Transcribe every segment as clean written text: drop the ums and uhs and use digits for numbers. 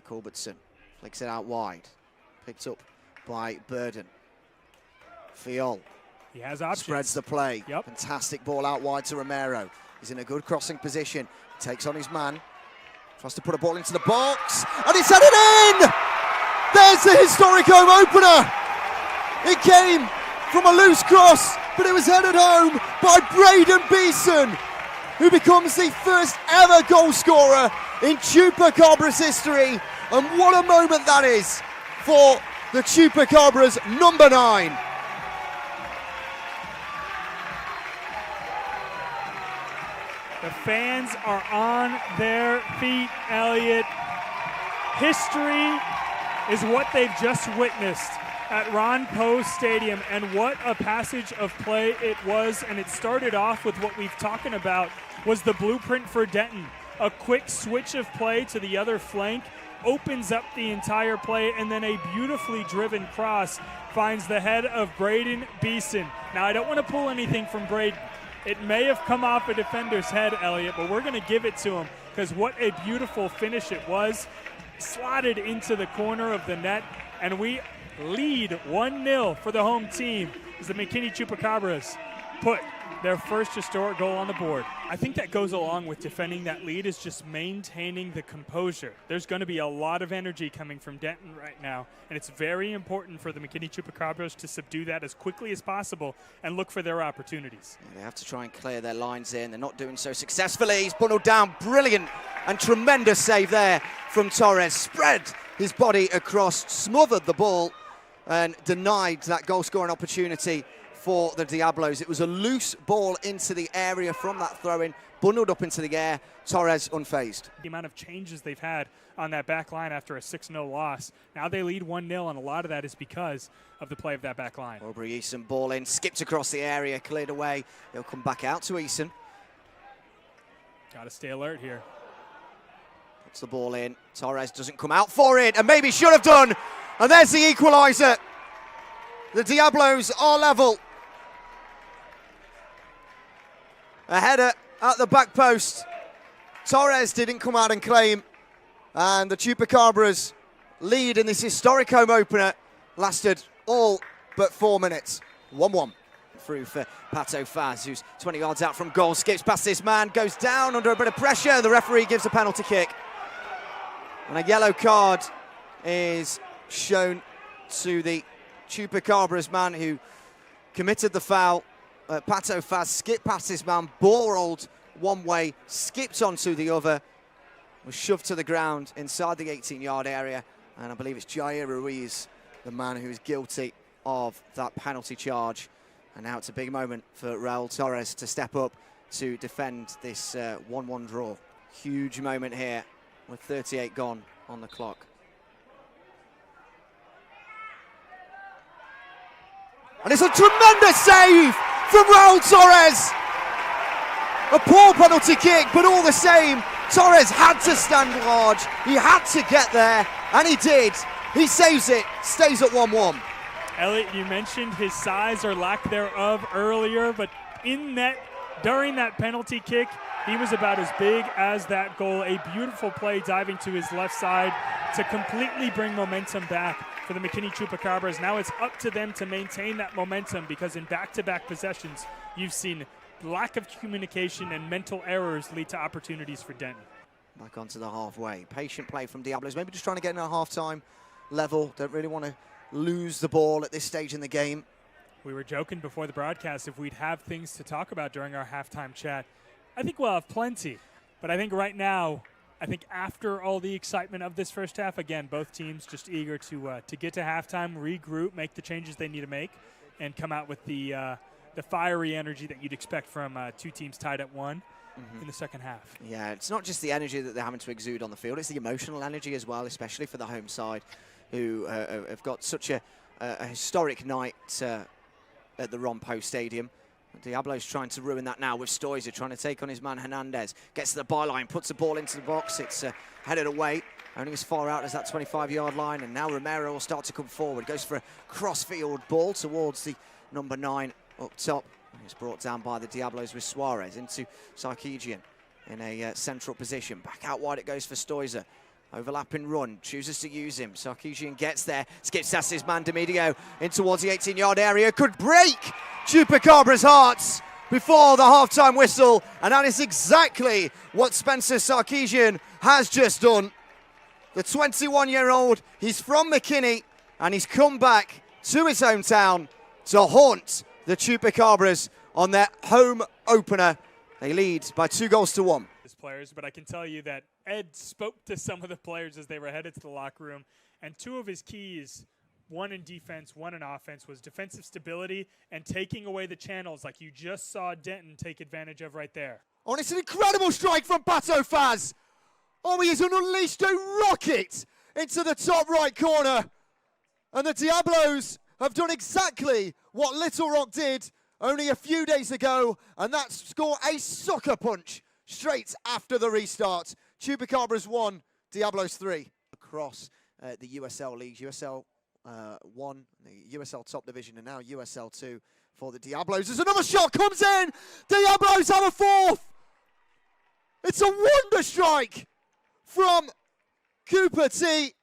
Culbertson flicks it out wide. Picked up by Burden. Fiol. He has options. Spreads the play. Yep. Fantastic ball out wide to Romero. He's in a good crossing position. Takes on his man. Tries to put a ball into the box. And he's headed in! There's the historic home opener! It came from a loose cross, but it was headed home by Braden Beeson, who becomes the first ever goal scorer in Chupacabras history. And what a moment that is for the Chupacabras number 9. The fans are on their feet, Elliot. History is what they've just witnessed at Ron Poe Stadium, and what a passage of play it was. And it started off with what we've talking about was the blueprint for Denton. A quick switch of play to the other flank opens up the entire play, and then a beautifully driven cross finds the head of Braden Beeson. Now, I don't want to pull anything from Braden. It may have come off a defender's head, Elliot, but we're going to give it to him, because what a beautiful finish it was. Slotted into the corner of the net, and we lead 1-0 for the home team as the McKinney Chupacabras put their first historic goal on the board. I think that goes along with defending that lead, is just maintaining the composure. There's going to be a lot of energy coming from Denton right now, and it's very important for the McKinney Chupacabras to subdue that as quickly as possible and look for their opportunities. Yeah, they have to try and clear their lines in. They're not doing so successfully. He's bundled down. Brilliant and tremendous save there from Torres. Spread his body across, smothered the ball, and denied that goal-scoring opportunity for the Diablos. It was a loose ball into the area from that throw-in, bundled up into the air. Torres unfazed. The amount of changes they've had on that back line after a 6-0 loss. Now they lead 1-0, and a lot of that is because of the play of that back line. Aubrey Eason ball in, skipped across the area, cleared away. He'll come back out to Eason. Got to stay alert here. Puts the ball in. Torres doesn't come out for it, and maybe should have done. And there's the equaliser. The Diablos are level. A header at the back post. Torres didn't come out and claim. And the Chupacabras lead in this historic home opener. Lasted all but 4 minutes. 1-1. Through for Pato Faz, who's 20 yards out from goal. Skips past this man, goes down under a bit of pressure. The referee gives a penalty kick. And a yellow card is shown to the Chupacabras man who committed the foul. Pato Faz skipped past his man, ball rolled one way, skipped onto the other, was shoved to the ground inside the 18-yard area, and I believe it's Jair Ruiz, the man who's guilty of that penalty charge. And now it's a big moment for Raul Torres to step up to defend this 1-1 draw. Huge moment here with 38 gone on the clock. And it's a tremendous save from Raul Torres. A poor penalty kick, but all the same, Torres had to stand large. He had to get there, and he did. He saves it, stays at 1-1. Elliot, you mentioned his size or lack thereof earlier, but in net, during that penalty kick, he was about as big as that goal. A beautiful play diving to his left side to completely bring momentum back for the McKinney Chupacabras. Now it's up to them to maintain that momentum, because in back-to-back possessions, you've seen lack of communication and mental errors lead to opportunities for Denton. Back onto the halfway. Patient play from Diablos. Maybe just trying to get in a half-time level. Don't really want to lose the ball at this stage in the game. We were joking before the broadcast if we'd have things to talk about during our halftime chat. I think we'll have plenty, but I think right now, I think after all the excitement of this first half, again, both teams just eager to get to halftime, regroup, make the changes they need to make, and come out with the fiery energy that you'd expect from two teams tied at 1 in the second half. Yeah, it's not just the energy that they're having to exude on the field, it's the emotional energy as well, especially for the home side, who have got such a historic night at the Ron Poe Stadium. Diablo's trying to ruin that now with Stoizer trying to take on his man Hernandez. Gets to the byline, puts the ball into the box. It's headed away, only as far out as that 25-yard line. And now Romero will start to come forward. Goes for a cross-field ball towards the number 9 up top. And it's brought down by the Diablos with Suarez into Sarkeesian in a central position. Back out wide it goes for Stoizer. Overlapping run, chooses to use him. Sarkisian gets there, skips past his man Demidio in towards the 18-yard area. Could break Chupacabras' hearts before the half-time whistle. And that is exactly what Spencer Sarkisian has just done. The 21-year-old, he's from McKinney, and he's come back to his hometown to haunt the Chupacabras on their home opener. They lead by 2-1. Players, but I can tell you that Ed spoke to some of the players as they were headed to the locker room, and two of his keys, one in defense, one in offense, was defensive stability and taking away the channels like you just saw Denton take advantage of right there. Oh, and it's an incredible strike from Pato Faz. Oh, he has unleashed a rocket into the top right corner, and the Diablos have done exactly what Little Rock did only a few days ago, and that's score a sucker punch straight after the restart. Chupacabras 1, Diablos 3. Across the USL leagues, USL 1, the USL top division, and now USL2 for the Diablos. As another shot comes in, Diablos have a fourth. It's a wonder strike from Cooper T.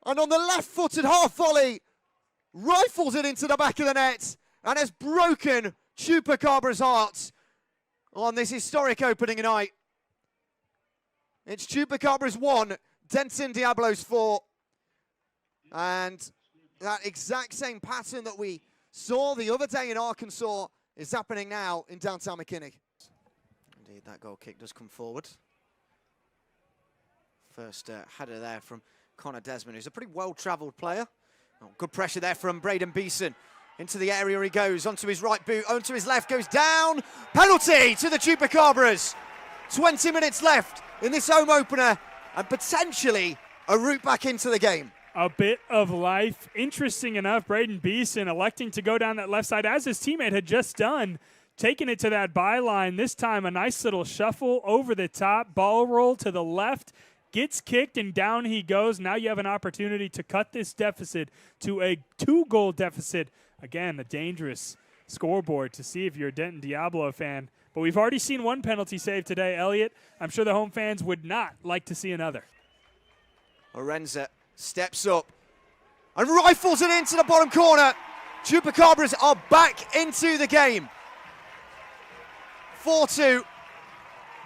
And on the left-footed half volley, rifles it into the back of the net and has broken Chupacabras' hearts on this historic opening night. It's Chupacabras 1, Denton Diablos 4. And that exact same pattern that we saw the other day in Arkansas is happening now in downtown McKinney. Indeed, that goal kick does come forward. First header there from Connor Desmond, who's a pretty well-travelled player. Oh, good pressure there from Braden Beeson. Into the area he goes, onto his right boot, onto his left, goes down. Penalty to the Chupacabras. 20 minutes left in this home opener, and potentially a route back into the game. A bit of life. Interesting enough, Braden Beeson electing to go down that left side, as his teammate had just done, taking it to that byline. This time a nice little shuffle over the top, ball roll to the left, gets kicked, and down he goes. Now you have an opportunity to cut this deficit to a 2-goal deficit. Again, a dangerous scoreboard to see if you're a Denton Diablo fan. But we've already seen one penalty save today, Elliot. I'm sure the home fans would not like to see another. Orenza steps up and rifles it into the bottom corner. Chupacabras are back into the game. 4-2,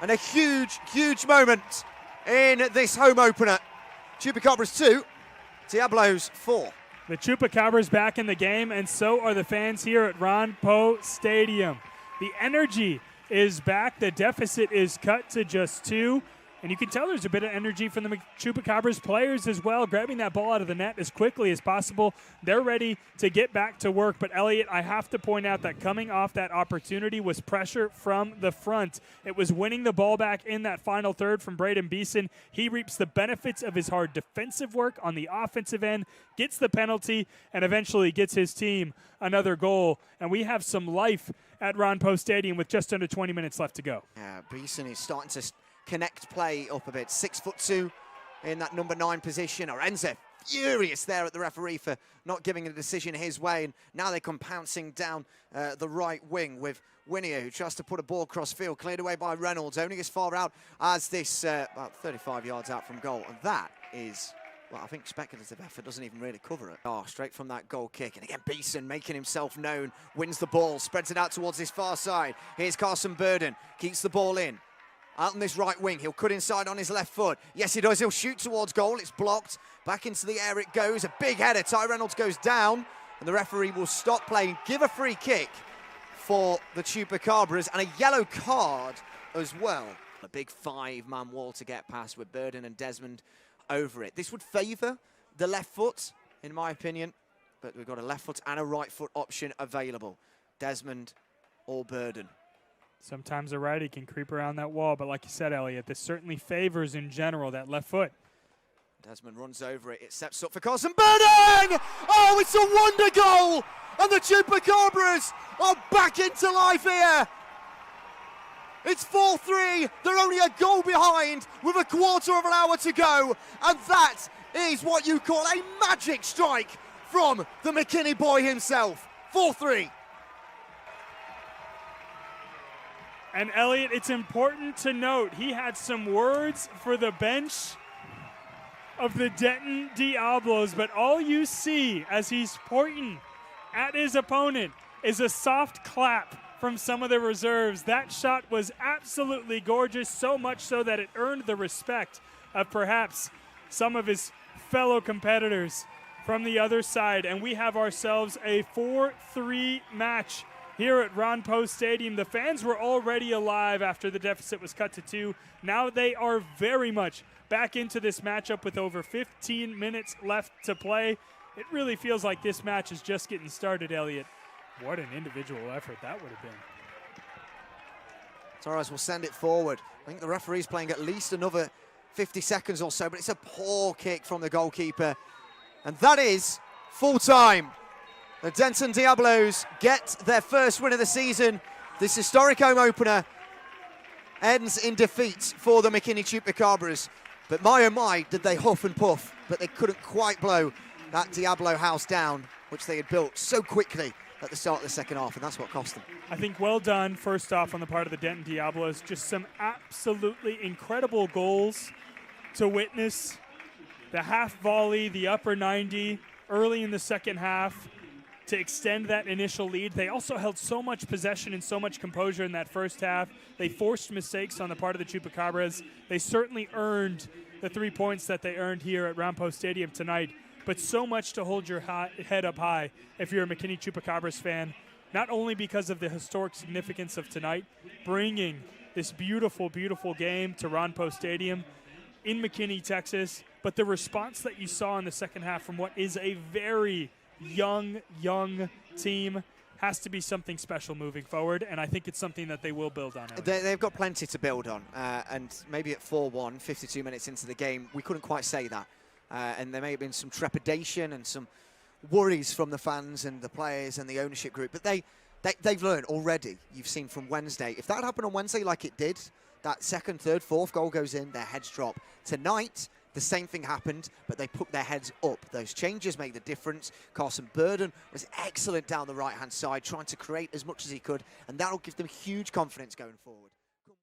and a huge, huge moment in this home opener. Chupacabras 2, Diablos 4. The Chupacabras back in the game, and so are the fans here at Ron Poe Stadium. The energy is back. The deficit is cut to just 2. And you can tell there's a bit of energy from the Chupacabras players as well, grabbing that ball out of the net as quickly as possible. They're ready to get back to work. But, Elliot, I have to point out that coming off that opportunity was pressure from the front. It was winning the ball back in that final third from Braden Beeson. He reaps the benefits of his hard defensive work on the offensive end, gets the penalty, and eventually gets his team another goal. And we have some life at Ron Poe Stadium with just under 20 minutes left to go. Yeah, Beeson is starting to connect play up a bit. 6'2" in that number 9 position. Orenza furious there at the referee for not giving a decision his way, and now they come pouncing down the right wing with Winnier, who tries to put a ball cross field, cleared away by Reynolds, only as far out as this, about 35 yards out from goal, and that is, well, I think speculative effort doesn't even really cover it. Oh, straight from that goal kick, and again Beeson making himself known, wins the ball, spreads it out towards his far side. Here's Carson Burden, keeps the ball in. Out on this right wing, he'll cut inside on his left foot. Yes, he does. He'll shoot towards goal. It's blocked. Back into the air it goes. A big header. Ty Reynolds goes down, and the referee will stop play, give a free kick for the Chupacabras, and a yellow card as well. A big 5-man wall to get past with Burden and Desmond over it. This would favour the left foot, in my opinion, but we've got a left foot and a right foot option available. Desmond or Burden. Sometimes a righty can creep around that wall, but like you said, Elliot, this certainly favors in general that left foot. Desmond runs over it. It steps up for Carson Burden! Oh, it's a wonder goal! And the Chupacabras are back into life here. It's 4-3. They're only a goal behind with a quarter of an hour to go. And that is what you call a magic strike from the McKinney boy himself. 4-3. And Elliot, it's important to note, he had some words for the bench of the Denton Diablos, but all you see as he's pointing at his opponent is a soft clap from some of the reserves. That shot was absolutely gorgeous, so much so that it earned the respect of perhaps some of his fellow competitors from the other side. And we have ourselves a 4-3 match here at Ron Post Stadium. The fans were already alive after the deficit was cut to 2. Now they are very much back into this matchup with over 15 minutes left to play. It really feels like this match is just getting started, Elliot. What an individual effort that would have been. Torres will send it forward. I think the referee's playing at least another 50 seconds or so, but it's a poor kick from the goalkeeper. And that is full time. The Denton Diablos get their first win of the season. This historic home opener ends in defeat for the McKinney Chupacabras. But my oh my, did they huff and puff, but they couldn't quite blow that Diablo house down, which they had built so quickly at the start of the second half, and that's what cost them. I think well done, first off, on the part of the Denton Diablos. Just some absolutely incredible goals to witness. The half volley, the upper 90, early in the second half to extend that initial lead. They also held so much possession and so much composure in that first half. They forced mistakes on the part of the Chupacabras. They certainly earned the 3 points that they earned here at Ron Post Stadium tonight. But so much to hold your head up high if you're a McKinney Chupacabras fan, not only because of the historic significance of tonight, bringing this beautiful, beautiful game to Ron Post Stadium in McKinney, Texas, but the response that you saw in the second half from what is a very young team has to be something special moving forward, and I think it's something that they will build on. They've got plenty to build on, and maybe at 4-1, 52 minutes into the game, we couldn't quite say that. And there may have been some trepidation and some worries from the fans and the players and the ownership group. But they've learned already. You've seen from Wednesday. If that happened on Wednesday like it did, that second, third, fourth goal goes in, their heads drop. Tonight, the same thing happened, but they put their heads up. Those changes made the difference. Carson Burden was excellent down the right-hand side, trying to create as much as he could, and that'll give them huge confidence going forward.